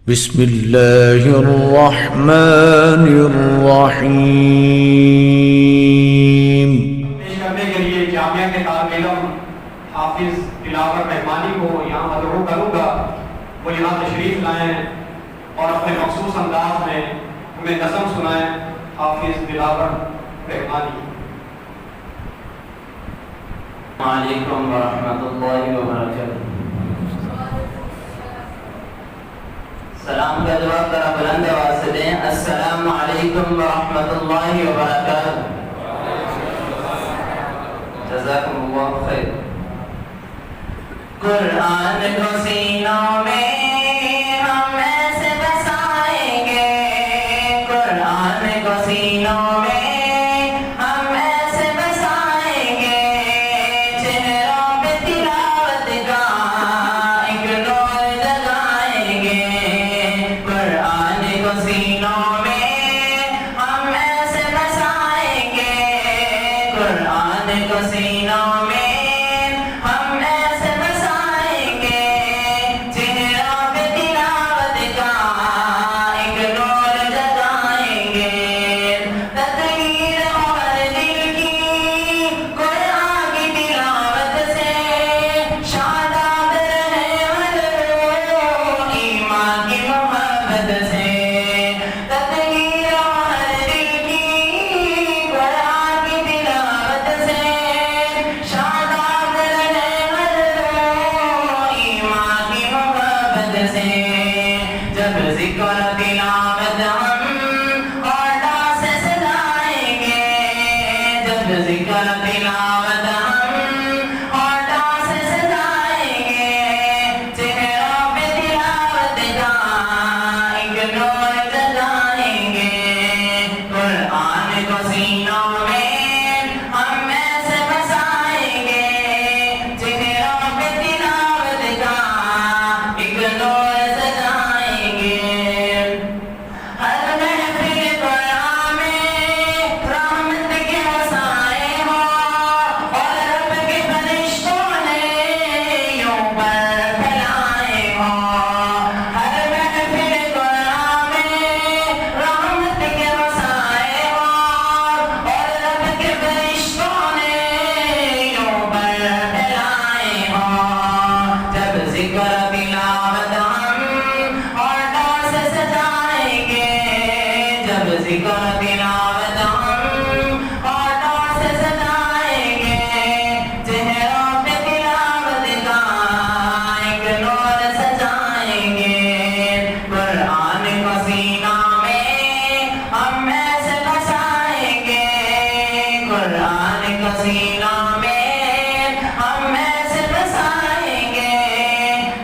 बिस्मिल्लाहिर्रहमानिर्रहीम। पेश करने के लिए जामिया के तालिब इल्म हाफिज दिलावर रहमानी को यहाँ मदरू करूँगा। वो यहाँ तशरीफ लाएँ और अपने मखसूस अंदाज में हमें नज़म सुनाएँ। हाफिज दिलावर रहमानी। वालेकुम वरहमतुल्लाहि वबरकातुहू। सलाम का जवाब जरा बुलंद आवाज से दें। अस्सलामु अलैकुम वरहमतुल्लाहि वबरकातुहू। जज़ाकुमुल्लाहु खैर। कुरान को सीनों में हम ऐसे बसाएंगे, कुरान को सीनों में हम ऐसे बसाएंगे, चेहरों पे तिलावत का एक नूर जगाएंगे। कुरान को सीनों में हम ऐसे बसाएंगे, कुरान को सीनों में हम ऐसे बसाएंगे, चेहरों पे तिलावत का एक नूर जगाएंगे। तकदीर और दिल की कुरान की तिलावत से शादाब रहे हर रोज़ ईमान की मोहब्बत से। तकदीर और दिल की कुरान की तिलावत से शादाब रहे हर रोज़ ईमान की मोहब्बत से। जब ज़िक्र तिलावत हम औरदा से सजाएंगे, जब ज़िक्र तिलावत हम औरदा से सजाएंगे, चेहरों पे तिलावत का एक नूर जगाएंगे। कुरान को सीनों में हम ऐसे बसाएंगे, चेहरों पे तिलावत का एक नूर जगाएंगे। हर महफिल कुरान में रहमत के वसाए हो और रब के फरिश्तों ने यूं पर फैलाए हो। हर महफिल कुरान में रहमत के वसाए हो और रब के फरिश्तों ने यूं पर फैलाए हो। जब ज़िक्र तिलावत हम औरदा से सजाएंगे, जब ज़िक्र तिलावत हम औरदा से सजाएंगे, चेहरों पे तिलावत का एक नूर सजाएंगे। कुरान को सीनों में हम ऐसे बसाएंगे, कुरान को सीनों में हम ऐसे बसाएंगे,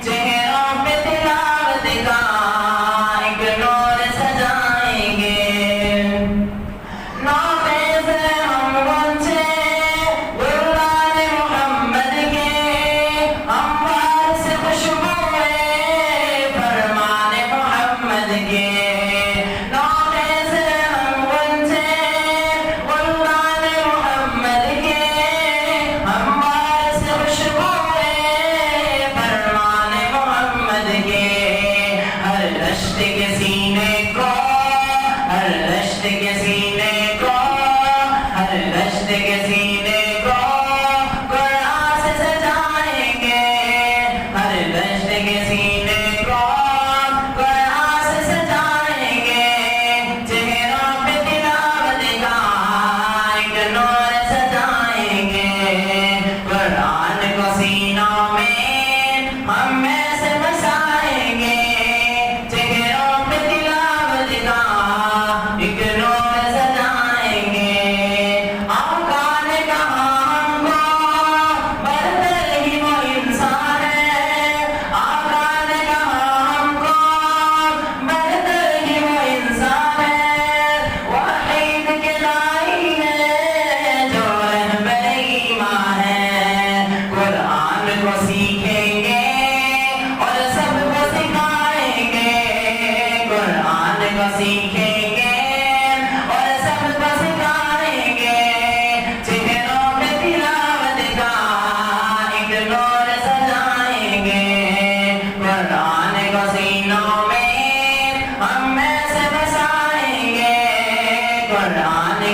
चेहरों पे तिलावत का एक नूर सजाएंगे। नाफिज़ हम उनसे गुलरान मोहम्मद के, हम वारिस खुशबूए फरमान मोहम्मद के। नाफिज़ हम उनसे गुलरान मोहम्मद के, हम वारिस खुशबूए फरमान मोहम्मद के। हर रश्त के सीने को, हर रश्त के सीने को, हर रश्त के सीने को कुरान से सजाएंगे, हर रश्त के सीने को कुरान से सजाएंगे, चेहरों पे तिलावत का एक नूर सजाएंगे। कुरान को सीनों में हम ऐसे बसाएंगे, चेहरों पे तिलावत का एक नूर सजाएंगे। आका ने कहा हमको बरतर ही वो इंसान है, आका ने कहा हमको बरतर ही वो इंसान है। वाहिद के लाई है जो रहबर ईमान है। कुरान को सीखेंगे और सबको सिखाएंगे, कुरान को सीखेंगे और सबको सिखाएंगे, चेहरों पे तिलावत का एक नूर सजाएंगे। कुरान को सीनों में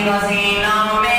हसीनाओं में